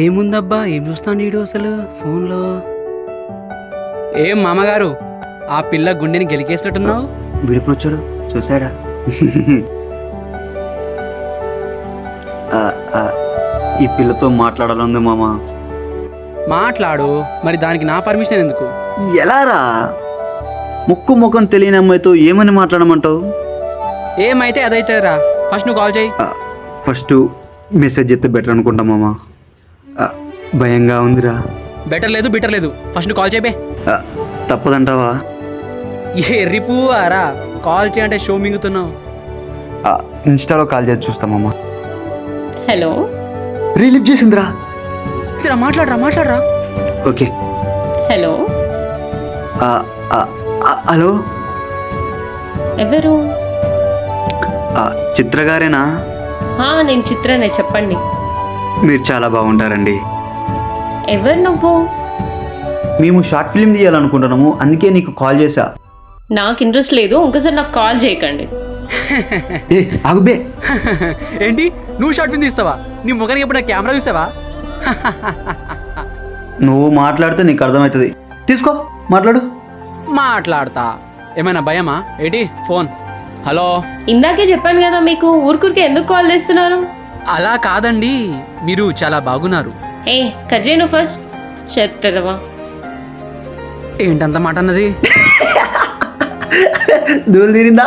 ఏముందబ్బా, ఏం చూస్తాను వీడు అసలు ఫోన్లో? ఏం మామగారు, ఆ పిల్ల గుండెని గెలికేసినట్టున్నావు. వీడిప్పుడు వచ్చాడు, చూసాడా? ఈ పిల్లతో మాట్లాడాలంది మామ. మాట్లాడు, మరి దానికి నా పర్మిషన్ ఎందుకు? ఎలారా? ముక్కు ముఖం తెలియని అమ్మాయితో ఏమని మాట్లాడమంటావు? ఏమైతే అదైతే రా, ఫస్ట్ నువ్వు కాల్ చేయి. ఫస్ట్ మెసేజ్ చేస్తే బెటర్ అనుకుంటా మామ. భయంగా ఉందిరా. బెటర్ లేదు బిటర్ లేదు, ఫస్ట్ నువ్వు కాల్ చేయబే. తప్పదంటావా? ఎర్రి పువ్వారా, కాల్ చేయంటే షో మింగుతున్నావు. ఇన్స్టాలో కాల్ చేసి చూస్తామమ్మ. Hello, relieve చేసిందిరా. మాట్లాడరా మాట్లాడరా. ఓకే. హలో, హలో, ఎవరు? చిత్ర గారేనా? నేను చిత్రనే, చెప్పండి. మీరు చాలా బాగుంటారండి. ఎవరు నువ్వు? మేము షార్ట్ ఫిల్మ్ తీయాలనుకుంటున్నాము, అందుకే నీకు కాల్ చేశా. నాకు ఇంట్రెస్ట్ లేదు, ఇంకోసారి నాకు కాల్ చేయకండి. ఏ ఆగుబే. ఏంటి, నువ్వు షార్ట్ ఫిల్మ్ తీస్తావా? నీ ముఖానికి ఎప్పుడు నా కెమెరా చూసావా? నువ్వు మాట్లాడితే నీకు అర్థమవుతుంది. తీసుకో, మాట్లాడు. మాట్లాడతా. ఏమైనా భయమా ఏంటి? ఫోన్. హలో. ఇందాకే చెప్పాను కదా మీకు, ఊరికే ఎందుకు కాల్ చేస్తున్నారు? అలా కాదండి, మీరు చాలా బాగున్నారు. కట్ చేయను ఫస్ట్. చెత్తదవా. ఏంటంత మాట అన్నది? దూలు తీరిందా?